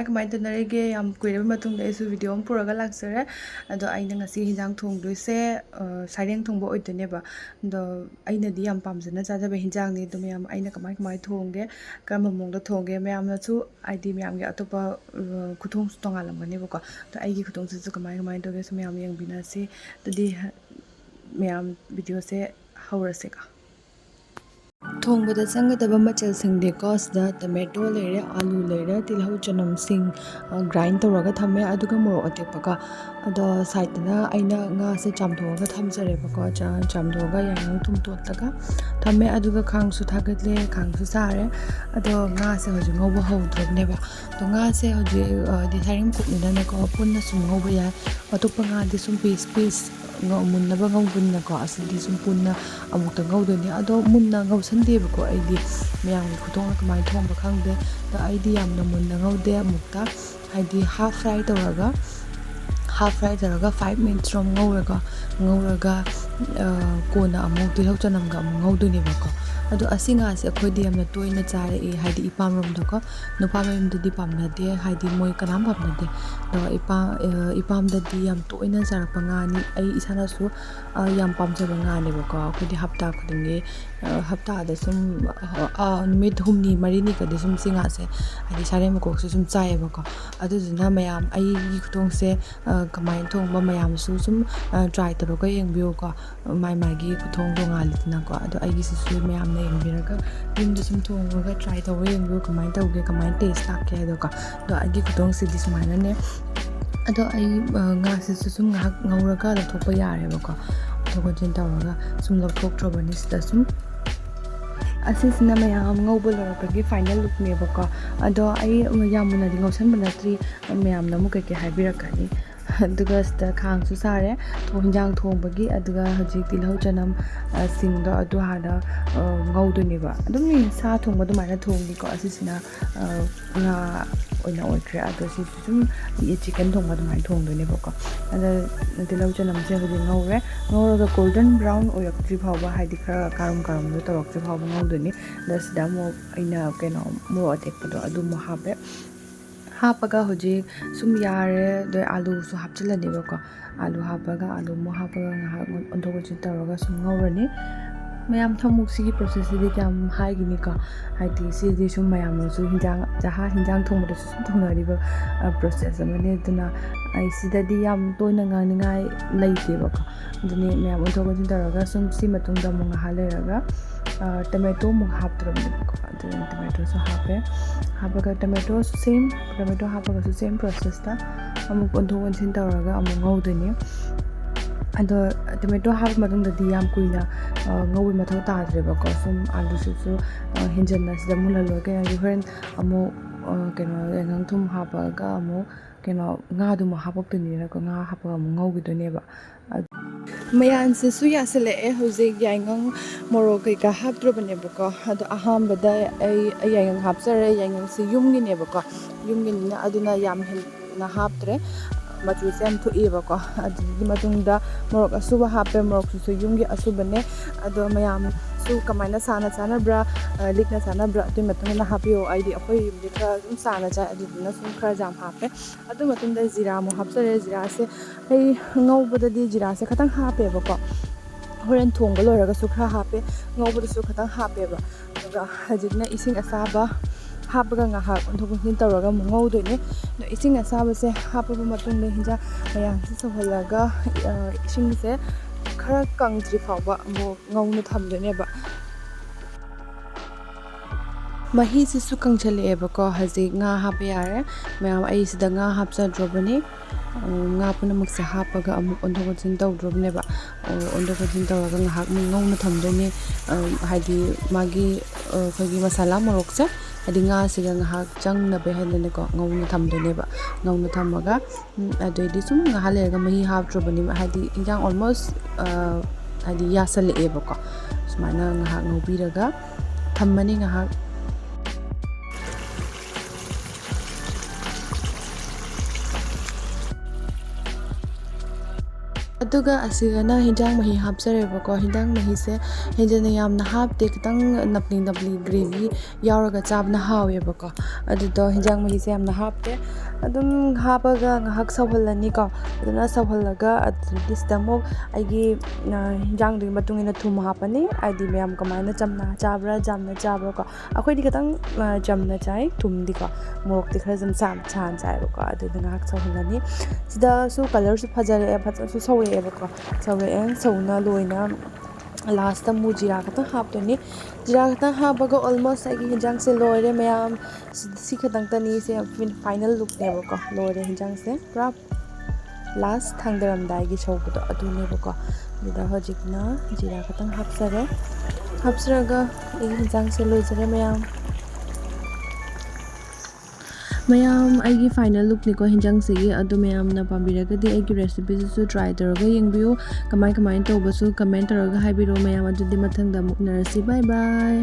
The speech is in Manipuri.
ꯀꯃꯥꯏ ꯇꯧꯅꯔꯤꯒꯦ ꯌꯥꯝ ꯀꯨꯏꯔꯕ ꯃꯇꯨꯡꯗ ꯑꯩꯁꯨ ꯚꯤꯗꯤꯑꯣ ꯑꯃ ꯄꯨꯔꯒ ꯂꯥꯛꯆꯔꯦ ꯑꯗꯣ ꯑꯩꯅ ꯉꯁꯤ ꯍꯤꯟꯖꯥꯡ ꯊꯣꯡꯗꯣꯏꯁꯦ ꯁꯥꯏꯔꯦꯡ ꯊꯣꯡꯕ ꯑꯣꯏꯗꯣꯏꯅꯦꯕ ꯑꯗꯣ ꯑꯩꯅꯗꯤ ꯌꯥꯝ ꯄꯥꯝꯖꯅ ꯆꯥꯖꯕ ꯍꯤꯟꯖꯥꯡꯅꯤ ꯑꯗꯣ ꯃꯌꯥꯝ ꯑꯩꯅ ꯀꯃꯥꯏ ꯊꯣꯡꯒꯦ ꯀꯔꯝꯕ ꯃꯑꯣꯡꯗ ꯊꯣꯡꯒꯦ ꯃꯌꯥꯝꯅꯁꯨ ꯍꯥꯏꯗꯤ ꯃꯌꯥꯝꯒꯤ ꯑꯇꯣꯞꯄ ꯈꯨꯊꯣꯡꯁꯨ ꯇꯣꯡꯉꯥꯜꯂꯝꯒꯅꯦꯕꯀꯣ ꯑꯗꯣ ꯑꯩꯒꯤ ꯈꯨꯊꯣꯡꯁꯤꯁꯨ ꯀꯃꯥꯏ ꯇꯧꯒꯦꯁꯨ ꯃꯌꯥꯝ ꯌꯦꯡꯕꯤꯅꯁꯤ ꯑꯗꯨꯗꯤ ꯃꯌꯥꯝ ꯚꯤꯗꯤꯑꯣꯁꯦ ꯍꯧꯔꯁꯦꯀꯣ ꯊꯣꯡꯕꯗ ꯆꯪꯒꯗꯕ ꯃꯆꯜꯁꯤꯡꯗꯤꯀꯣ ꯁꯤꯗ ꯇꯣꯃꯦꯇꯣ ꯂꯩꯔꯦ ꯑꯥꯂꯨ ꯂꯩꯔꯦ ꯇꯤꯜꯍꯧ ꯆꯅꯝ ꯁꯤꯡ ꯒ꯭ꯔꯥꯏꯟ ꯇꯧꯔꯒ ꯊꯝꯃꯦ ꯑꯗꯨꯒ ꯃꯣꯔꯣꯛ ꯑꯇꯦꯛꯄꯒ ꯑꯗꯣ ꯁꯥꯏꯠꯇꯅ ꯑꯩꯅ ꯉꯥꯁꯦ ꯆꯥꯝꯊꯣꯛꯑꯒ ꯊꯝꯖꯔꯦꯕꯀꯣ ꯆꯥꯝꯊꯣꯛꯑꯒ ꯌꯥꯏꯉꯪ ꯊꯨꯝ ꯇꯣꯠꯂꯒ ꯊꯝꯃꯦ ꯑꯗꯨꯒ ꯈꯥꯡꯁꯨ ꯊꯥꯒꯠꯂꯦ ꯈꯥꯡꯁꯨ ꯁꯥꯔꯦ ꯑꯗꯣ ꯉꯥꯁꯦ ꯍꯧꯖꯤꯛ ꯉꯧꯕ ꯍꯧꯗ꯭ꯔꯕꯅꯦꯕ ꯑꯗꯣ ꯉꯥꯁꯦ ꯍꯧꯖꯤꯛ ꯁꯥꯏꯔꯦꯡ ꯀꯨꯞꯅꯤꯅꯀꯣ ꯄꯨꯟꯅ ꯁꯨꯝ ꯉꯧꯕ ꯌꯥꯏ ꯑꯇꯣꯞꯄ ꯉꯥꯗꯤ ꯁꯨꯝ ꯄꯤꯁ ꯃꯨꯟꯅꯕ ꯉꯧꯕꯅꯤꯅꯀꯣ ꯑꯁꯤꯗꯤ ꯁꯨꯝ ꯄꯨꯟꯅ ꯑꯃꯨꯛꯇ ꯉꯧꯗꯣꯏꯅꯦ ꯑꯗꯣ ꯃꯨꯟꯅ ꯉꯧꯁꯟꯗꯦꯕꯀꯣ ꯑꯩꯗꯤ ꯃꯌꯥꯝꯒꯤ ꯈꯨꯊꯣꯡꯅ ꯀꯃꯥꯏꯅ ꯊꯣꯡꯕ ꯈꯪꯗꯦ ꯑꯗꯣ ꯑꯩꯗꯤ ꯌꯥꯝꯅ ꯃꯨꯟꯅ ꯉꯧꯗꯦ ꯑꯃꯨꯛꯇ ꯍꯥꯏꯗꯤ ꯍꯥꯐ ꯐ꯭ꯔꯥꯏ ꯇꯧꯔꯒ 5 minutes ꯔꯣꯝ ꯉꯧꯔꯒ ꯀꯣꯟꯅ ꯑꯃꯨꯛ ꯇꯤꯜꯍꯧ ꯆꯅꯝꯒ ꯑꯃꯨꯛ ꯉꯧꯗꯣꯏꯅꯦꯕꯀꯣ ꯑꯗꯣ ꯑꯁꯤ ꯉꯥꯁꯦ ꯑꯩꯈꯣꯏꯗꯤ ꯌꯥꯝꯅ ꯇꯣꯏꯅ ꯆꯥꯔꯛꯑꯦ ꯍꯥꯏꯗꯤ ꯏꯄꯥꯝꯔꯣꯝꯗꯀꯣ ꯅꯨꯄꯥ ꯃꯌꯨꯝꯗꯗꯤ ꯄꯥꯝꯅꯗꯦ ꯍꯥꯏꯗꯤ ꯃꯣꯏ ꯀꯅꯥꯝ ꯄꯥꯝꯅꯗꯦ ꯑꯗꯣ ꯏꯄꯥꯝꯗꯗꯤ ꯌꯥꯝ ꯇꯣꯏꯅ ꯆꯥꯔꯛꯄ ꯉꯥꯅꯤ ꯑꯩ ꯏꯁꯥꯅꯁꯨ ꯌꯥꯝ ꯄꯥꯝꯖꯕ ꯉꯥꯅꯦꯕꯀꯣ ꯑꯩꯈꯣꯏꯗꯤ ꯍꯞꯇꯥ ꯈꯨꯗꯤꯡꯒꯤ ꯍꯞꯇꯥꯗ ꯁꯨꯝ ꯅꯨꯃꯤꯠ 6-4ꯅꯤꯒꯗꯤ ꯁꯨꯝ ꯁꯤ ꯉꯥꯁꯦ ꯍꯥꯏꯗꯤ ꯁꯥꯔꯦꯡ ꯃꯀꯣꯛꯁꯦ ꯁꯨꯝ ꯆꯥꯏꯌꯦꯕꯀꯣ ꯑꯗꯨꯗꯨꯅ ꯃꯌꯥꯝ ꯑꯩꯒꯤ ꯈꯨꯊꯣꯡꯁꯦ ꯀꯃꯥꯏꯅ ꯊꯣꯡꯕ ꯃꯌꯥꯝꯁꯨ ꯁꯨꯝ ꯇ꯭ꯔꯥꯏ ꯇꯧꯔꯒ ꯌꯦꯡꯕꯤꯌꯨꯀꯣ ꯃꯥꯒꯤ ꯈꯨꯊꯣꯡ ꯇꯣꯡꯉꯥꯜꯂꯤꯗꯅꯀꯣ ꯑꯗꯣ ꯑꯩꯒꯤꯁꯤꯁꯨ ꯃꯌꯥꯝꯅ ꯌꯦꯡꯕꯤꯔꯒ ꯌꯨꯝꯗ ꯁꯨꯝ ꯊꯣꯡꯉꯒ ꯇ꯭ꯔꯥꯏ ꯇꯧꯔꯒ ꯌꯦꯡꯕꯤꯌꯨ ꯀꯃꯥꯏꯅ ꯇꯧꯒꯦ ꯀꯃꯥꯏꯅ ꯇꯦꯁ ꯂꯥꯛꯀꯦ ꯍꯥꯏꯗꯣꯀꯣ ꯑꯗꯣ ꯑꯩꯒꯤ ꯈꯨꯊꯣꯡꯁꯤꯗꯤ ꯁꯨꯃꯥꯏꯅꯅꯦ ꯑꯗꯣ ꯑꯩ ꯉꯥꯁꯤꯁꯨ ꯁꯨꯝ ꯉꯥꯏꯍꯥꯛ ꯉꯧꯔꯒ ꯂꯧꯊꯣꯛꯄ ꯌꯥꯔꯦꯕꯀꯣ ꯈꯣꯠꯆꯤꯟ ꯇꯧꯔꯒ ꯁꯨꯝ ꯂꯧꯊꯣꯛꯇ꯭ꯔꯕꯅꯤ ꯁꯤꯗ ꯁꯨꯝ ꯑꯁꯤꯁꯤꯅ ꯃꯌꯥꯝ ꯉꯧꯕ ꯂꯣꯏꯔꯛꯄꯒꯤ ꯐꯥꯏꯅꯦꯜ ꯂꯨꯛꯅꯦꯕꯀꯣ ꯑꯗꯣ ꯑꯩ ꯌꯥꯝ ꯃꯨꯟꯅꯗꯤ ꯉꯧꯁꯟꯕ ꯅꯠꯇ꯭ꯔꯤ ꯃꯌꯥꯝꯅ ꯑꯃꯨꯛ ꯀꯩꯀꯩ ꯍꯥꯏꯕꯤꯔꯛꯀꯅꯤ ꯑꯗꯨꯒ ꯁꯤꯗ ꯈꯥꯡꯁꯨ ꯁꯥꯔꯦ ꯍꯤꯟꯖꯥꯡ ꯊꯣꯡꯕꯒꯤ ꯑꯗꯨꯒ ꯍꯧꯖꯤꯛ ꯇꯤꯜꯍꯧ ꯆꯅꯝ ꯁꯤꯡꯗꯣ ꯑꯗꯨ ꯍꯥꯟꯅ ꯉꯧꯗꯣꯏꯅꯦꯕ ꯑꯗꯨꯝ ꯁꯥ ꯊꯣꯡꯕ ꯑꯗꯨꯃꯥꯏꯅ ꯊꯣꯡꯅꯤꯀꯣ ꯑꯁꯤꯁꯤꯅ ꯉꯥ ꯑꯣꯏꯅ ꯑꯣꯏꯈ꯭ꯔꯦ ꯑꯗꯣ ꯁꯤꯁꯨ ꯁꯨꯝ ꯆꯤꯛꯀꯟ ꯊꯣꯡꯕ ꯑꯗꯨꯃꯥꯏꯅ ꯊꯣꯡꯗꯣꯏꯅꯦꯕꯀꯣ ꯑꯗ ꯇꯤꯜꯍꯧ ꯆꯅꯝꯁꯦ ꯍꯧꯖꯤꯛ ꯉꯧꯔꯒ ꯒꯣꯜꯗꯟ ꯕ꯭ꯔꯥꯎꯟ ꯑꯣꯏꯔꯛꯇ꯭ꯔꯤ ꯐꯥꯎꯕ ꯍꯥꯏꯗꯤ ꯈꯔ ꯀꯥꯔꯝꯗꯣ ꯇꯧꯔꯛꯇ꯭ꯔꯤ ꯐꯥꯎꯕ ꯉꯧꯗꯣꯏꯅꯤ ꯑꯗ ꯁꯤꯗ ꯑꯃꯨꯛ ꯑꯩꯅ ꯃꯣꯔꯣꯛ ꯑꯇꯦꯛꯄꯗꯣ ꯑꯗꯨ ꯑꯃꯨꯛ ꯍꯥꯞꯄꯒ ꯍꯧꯖꯤꯛ ꯁꯨꯝ ꯌꯥꯔꯦ ꯑꯗꯩ ꯑꯥꯂꯨꯁꯨ ꯍꯥꯞꯆꯤꯜꯂꯅꯦꯕꯀꯣ ꯑꯥꯂꯨ ꯍꯥꯞꯄꯒꯉꯥꯏꯍꯥꯛ ꯑꯣꯟꯊꯣꯛ ꯑꯣꯟꯁꯤꯟ ꯇꯧꯔꯒ ꯁꯨꯝ ꯉꯧꯔꯅꯤ ꯃꯌꯥꯝ ꯊꯃꯨꯛ ꯁꯤꯒꯤ ꯄ꯭ꯔꯣꯁꯦꯁꯁꯤꯗꯤ ꯀꯌꯥꯝ ꯍꯥꯏꯒꯤꯅꯤꯀꯣ ꯍꯥꯏꯗꯤ ꯁꯤꯗꯤ ꯁꯨꯝ ꯃꯌꯥꯝꯅꯁꯨ ꯍꯤꯟꯖꯥꯡ ꯊꯣꯡꯕꯗꯁꯨ ꯁꯨꯝ ꯊꯣꯡꯅꯔꯤꯕ ꯄ꯭ꯔꯣꯁꯦꯁ ꯑꯃꯅꯤ ꯑꯗꯨꯅ ꯑꯩ ꯁꯤꯗꯗꯤ ꯌꯥꯝ ꯇꯣꯏꯅ ꯉꯥꯡꯅꯤꯡꯉꯥই ꯂꯩꯇꯦꯕꯀꯣ ꯑꯗꯨꯅꯤ ꯃꯌꯥꯝ ꯑꯣꯟꯊꯣꯛ ꯑꯣꯟꯁꯤꯟ ꯇꯧꯔꯒ ꯁꯨꯝ ꯁꯤ ꯃꯇꯨꯡꯗ ꯑꯃꯨꯛ ꯉꯥꯏꯍꯥꯛ ꯂꯩꯔꯒ ꯇꯣꯃꯦꯇꯣ ꯑꯃꯨꯛ ꯍꯥꯞꯇ꯭ꯔꯕꯅꯦꯕꯀꯣ ꯑꯗꯨꯅ ꯇꯣꯃꯦꯇꯣꯁꯨ ꯍꯥꯞꯄꯒ ꯇꯣꯃꯦꯇꯣ ꯍꯥꯞꯄꯒꯁꯨ ꯁꯦꯝ ꯄ꯭ꯔꯣꯁꯦꯁꯇ ꯑꯃꯨꯛ ꯑꯣꯟꯊꯣꯛ ꯑꯣꯟꯁꯤꯟ ꯇꯧꯔꯒ ꯑꯃꯨꯛ ꯉꯧꯗꯣꯏꯅꯤ ꯑꯗꯣ ꯇꯣꯃꯦꯇꯣ ꯍꯥꯞꯄ ꯃꯇꯨꯡꯗꯗꯤ ꯌꯥꯝ ꯀꯨꯏꯅ ꯉꯧꯕ ꯃꯊꯧ ꯇꯥꯗ꯭ꯔꯦꯕꯀꯣ ꯁꯨꯝ ꯑꯥꯂꯨꯁꯤꯁꯨ ꯍꯦꯟꯖꯟꯅ ꯁꯤꯗ ꯃꯨꯜꯍꯜꯂꯣꯏ ꯀꯩꯅꯣꯗꯤ ꯍꯣꯔꯦꯟ ꯑꯃꯨꯛ ꯌꯥꯏꯉꯪ ꯊꯨꯝ ꯍꯥꯞꯄꯒ ꯑꯃꯨꯛ ꯉꯥꯗꯨ ꯑꯃꯨꯛ ꯍꯥꯞꯄꯛꯇꯣꯏꯅꯤꯅꯀꯣ ꯉꯥ ꯍꯥꯞꯄꯒ ꯑꯃꯨꯛ ꯉꯧꯈꯤꯗꯣꯏꯅꯦꯕ ꯃꯌꯥꯟꯁꯤꯁꯨ ꯌꯥꯁꯤꯜꯂꯛꯑꯦ ꯍꯧꯖꯤꯛ ꯌꯥꯏꯉꯪ ꯃꯣꯔꯣꯛ ꯀꯩꯀꯥ ꯍꯥꯞꯇ꯭ꯔꯕꯅꯦꯕꯀꯣ ꯑꯗꯣ ꯑꯍꯥꯟꯕꯗ ꯑꯩ ꯌꯥꯏꯉꯪ ꯍꯥꯞꯆꯔꯦ ꯌꯥꯏꯉꯪꯁꯤ ꯌꯨꯝꯒꯤꯅꯦꯕꯀꯣ ꯌꯨꯝꯒꯤꯅꯤꯅ ꯑꯗꯨꯅ ꯌꯥꯝ ꯍꯦꯟꯅ ꯍꯥꯞꯇ꯭ꯔꯦ ꯃꯆꯨꯁꯦ ꯌꯥꯝ ꯊꯣꯛꯑꯦꯕꯀꯣ ꯑꯗꯨꯒꯤ ꯃꯇꯨꯡꯗ ꯃꯣꯔꯣꯛ ꯑꯁꯨꯕ ꯍꯥꯞꯄꯦ ꯃꯣꯔꯣꯛꯁꯤꯁꯨ ꯌꯨꯝꯒꯤ ꯑꯁꯨꯕꯅꯦ ꯑꯗꯣ ꯃꯌꯥꯝꯁꯨ ꯀꯃꯥꯏꯅ ꯁꯥꯅ ꯆꯥꯅꯕ꯭ꯔꯥ ꯂꯤꯛꯅ ꯆꯥꯅꯕ꯭ꯔꯥ ꯑꯗꯨꯒꯤ ꯃꯇꯨꯡ ꯏꯟꯅ ꯍꯥꯞꯄꯤꯌꯣ ꯑꯩꯈꯣꯏ ꯌꯨꯝꯗꯤ ꯈꯔ ꯑꯗꯨꯝ ꯁꯥꯅ ꯆꯥꯏ ꯑꯗꯨꯗꯨꯅ ꯁꯨꯝ ꯈꯔ ꯌꯥꯝ ꯍꯥꯞꯄꯦ ꯑꯗꯨ ꯃꯇꯨꯡꯗ ꯖꯤꯔꯥ ꯑꯃꯨꯛ ꯍꯥꯞꯆꯔꯦ ꯖꯤꯔꯥꯁꯦ ꯑꯩ ꯉꯧꯕꯗꯗꯤ ꯖꯤꯔꯥꯁꯦ ꯈꯤꯇꯪ ꯍꯥꯞꯄꯦꯕꯀꯣ ꯍꯣꯔꯦꯟ ꯊꯣꯡꯕ ꯂꯣꯏꯔꯒꯁꯨ ꯈꯔ ꯍꯥꯞꯄꯦ ꯉꯧꯕꯗꯁꯨ ꯈꯤꯇꯪ ꯍꯥꯞꯄꯦꯕ ꯑꯗꯨꯒ ꯍꯧꯖꯤꯛꯅ ꯏꯁꯤꯡ ꯑꯁꯥꯕ ꯍꯥꯞꯄꯒ ꯉꯥꯏꯍꯥꯛ ꯑꯣꯟꯊꯣꯛ ꯑꯣꯟꯁꯤꯟ ꯇꯧꯔꯒ ꯑꯃꯨꯛ ꯉꯧꯗꯣꯏꯅꯦ ꯑꯗꯣ ꯏꯁꯤꯡ ꯑꯁꯥꯕꯁꯦ ꯍꯥꯞꯄꯕ ꯃꯇꯨꯡꯗ ꯍꯤꯟꯖꯥꯡ ꯃꯌꯥꯝꯁꯦ ꯁꯧꯍꯜꯂꯒ ꯏꯁꯤꯡꯁꯦ ꯈꯔ ꯀꯪꯗ꯭ꯔꯤ ꯐꯥꯎꯕ ꯑꯃꯨꯛ ꯉꯧꯅ ꯊꯝꯗꯣꯏꯅꯦꯕ ꯃꯍꯤꯁꯤꯁꯨ ꯀꯪꯁꯤꯜꯂꯛꯑꯦꯕꯀꯣ ꯍꯧꯖꯤꯛ ꯉꯥ ꯍꯥꯞꯄ ꯌꯥꯔꯦ ꯃꯌꯥꯝ ꯑꯩ ꯁꯤꯗ ꯉꯥ ꯍꯥꯞꯆꯗ꯭ꯔꯕꯅꯤ ꯉꯥ ꯄꯨꯝꯅꯃꯛꯁꯦ ꯍꯥꯞꯄꯒ ꯑꯃꯨꯛ ꯑꯣꯟꯊꯣꯛ ꯑꯣꯟꯁꯤꯟ ꯇꯧꯗ꯭ꯔꯕꯅꯦꯕ ꯑꯣꯟꯊꯣꯛ ꯑꯣꯟꯁꯤꯟ ꯇꯧꯔꯒ ꯉꯥꯏꯍꯥꯛ ꯉꯧꯅ ꯊꯝꯗꯣꯏꯅꯦ ꯍꯥꯏꯗꯤ ꯃꯥꯒꯤ ꯑꯩꯈꯣꯏꯒꯤ ꯃꯁꯥꯂꯥ ꯃꯣꯔꯣꯛꯁꯦ ꯍꯥꯏꯗꯤ ꯉꯥꯁꯤꯒ ꯉꯥꯏꯍꯥꯛ ꯆꯪꯅꯕ ꯍꯦꯟꯅꯀꯣ ꯉꯧꯅ ꯊꯝꯗꯣꯏꯅꯦꯕ ꯉꯧꯅ ꯊꯝꯃꯒ ꯑꯗꯩꯗꯤ ꯁꯨꯝ ꯉꯥꯏꯍꯥꯛ ꯂꯩꯔꯒ ꯃꯍꯤ ꯍꯥꯞꯇ꯭ꯔꯕꯅꯦꯕ ꯍꯥꯏꯗꯤ ꯏꯟꯖꯥꯡ ꯑꯣꯜꯃꯣꯁ ꯍꯥꯏꯗꯤ ꯌꯥꯁꯜꯂꯛꯑꯦꯕꯀꯣ ꯁꯨꯃꯥꯏꯅ ꯉꯥꯏꯍꯥꯛ ꯉꯧꯕꯤꯔꯒ ꯊꯝꯃꯅꯤ ꯉꯥꯏꯍꯥꯛ ꯑꯗꯨꯒ ꯑꯁꯤꯒꯅ ꯍꯤꯟꯖꯥꯡ ꯃꯍꯤ ꯍꯥꯞꯆꯔꯦꯕꯀꯣ ꯍꯤꯟꯖꯥꯡ ꯃꯍꯤꯁꯦ ꯍꯦꯟꯖꯟꯅ ꯌꯥꯝꯅ ꯍꯥꯞꯇꯦ ꯈꯤꯇꯪ ꯅꯞꯂꯤ ꯅꯞꯂꯤ ꯒ꯭ꯔꯦꯚꯤ ꯌꯥꯎꯔꯒ ꯆꯥꯕꯅ ꯍꯥꯎꯋꯦꯕꯀꯣ ꯑꯗꯨꯗꯣ ꯍꯤꯟꯖꯥꯡ ꯃꯍꯤꯁꯦ ꯌꯥꯝꯅ ꯍꯥꯞꯇꯦ ꯑꯗꯨꯝ ꯍꯥꯞꯄꯒ ꯉꯥꯏꯍꯥꯛ ꯁꯧꯍꯜꯂꯅꯤꯀꯣ ꯑꯗꯨꯅ ꯁꯧꯍꯜꯂꯒ ꯑꯗꯨꯗꯒꯤ ꯁꯤꯗ ꯑꯃꯨꯛ ꯑꯩꯒꯤ ꯍꯤꯟꯖꯥꯡꯗꯨꯒꯤ ꯃꯇꯨꯡ ꯏꯟꯅ ꯊꯨꯝ ꯍꯥꯞꯄꯅꯤ ꯍꯥꯏꯗꯤ ꯃꯌꯥꯝ ꯀꯃꯥꯏꯅ ꯆꯝꯅ ꯆꯥꯕ꯭ꯔꯥ ꯖꯥꯝꯅ ꯆꯥꯕ꯭ꯔꯥ ꯑꯩꯈꯣꯏꯗꯤ ꯈꯤꯇꯪ ꯆꯝꯅ ꯆꯥꯏ ꯊꯨꯝꯗꯤꯀꯣ ꯃꯣꯔꯣꯛꯇꯤ ꯈꯔ ꯑꯗꯨꯝ ꯁꯥꯅ ꯆꯥꯏꯕꯀꯣ ꯑꯗꯨꯗ ꯉꯥꯏꯍꯥꯛ ꯁꯧꯍꯜꯂꯅꯤ ꯁꯤꯗꯁꯨ ꯀꯂꯔꯁꯨ ꯐꯖꯔꯛꯑꯦ ꯐꯖꯅꯁꯨ ꯁꯧꯔꯛꯑꯦꯕꯀꯣ ꯁꯧꯔꯛꯑꯦ ꯁꯧꯅ ꯂꯣꯏꯅ ꯂꯥꯁꯇ ꯑꯃꯨꯛ ꯖꯤꯔꯥ ꯈꯛꯇꯪ ꯍꯥꯞꯇꯣꯏꯅꯤ ꯖꯤꯔꯥ ꯈꯛꯇꯪ ꯍꯥꯞꯄꯒ ꯑꯣꯜꯃꯣꯁ ꯑꯩꯒꯤ ꯍꯤꯟꯖꯥꯡꯁꯦ ꯂꯣꯏꯔꯦ ꯃꯌꯥꯝ ꯁꯤ ꯈꯛꯇꯪꯇꯅꯤ ꯁꯦ ꯐꯥꯏꯅꯦꯜ ꯂꯨꯛꯅꯦꯕꯀꯣ ꯂꯣꯏꯔꯦ ꯍꯤꯟꯖꯥꯡꯁꯦ ꯄꯨꯔꯥ ꯂꯥꯁ ꯊꯥꯡꯗꯔꯝꯗꯥꯏꯒꯤ ꯁꯧꯕꯗꯣ ꯑꯗꯨꯅꯦꯕꯀꯣ ꯑꯗꯨꯗ ꯍꯧꯖꯤꯛꯅ ꯖꯤꯔꯥ ꯈꯛꯇꯪ ꯍꯥꯞꯆꯔꯦ ꯍꯥꯞꯆꯔꯒ ꯑꯩꯒꯤ ꯍꯤꯟꯖꯥꯡꯁꯦ ꯂꯣꯏꯖꯔꯦ ꯃꯌꯥꯝ ꯑꯩꯒꯤ ꯐꯥꯏꯅꯦꯜ ꯂꯨꯛꯅꯤꯀꯣ ꯍꯤꯟꯖꯥꯡꯁꯤꯒꯤ ꯑꯗꯨ ꯃꯌꯥꯝꯅ ꯄꯥꯝꯕꯤꯔꯒꯗꯤ ꯑꯩꯒꯤ ꯔꯦꯁꯤꯄꯤꯁꯤꯁꯨ ꯇ꯭ꯔꯥꯏ ꯇꯧꯔꯒ ꯌꯦꯡꯕꯤꯌꯨ ꯀꯃꯥꯏꯅ ꯇꯧꯕꯁꯨ ꯀꯃꯦꯟ ꯇꯧꯔꯒ ꯍꯥꯏꯕꯤꯔꯛꯑꯣ ꯃꯌꯥꯝ ꯑꯗꯨꯗꯤ ꯃꯊꯪꯗ ꯑꯃꯨꯛ ꯎꯅꯔꯁꯤ ꯕꯥꯏ ꯕꯥꯏ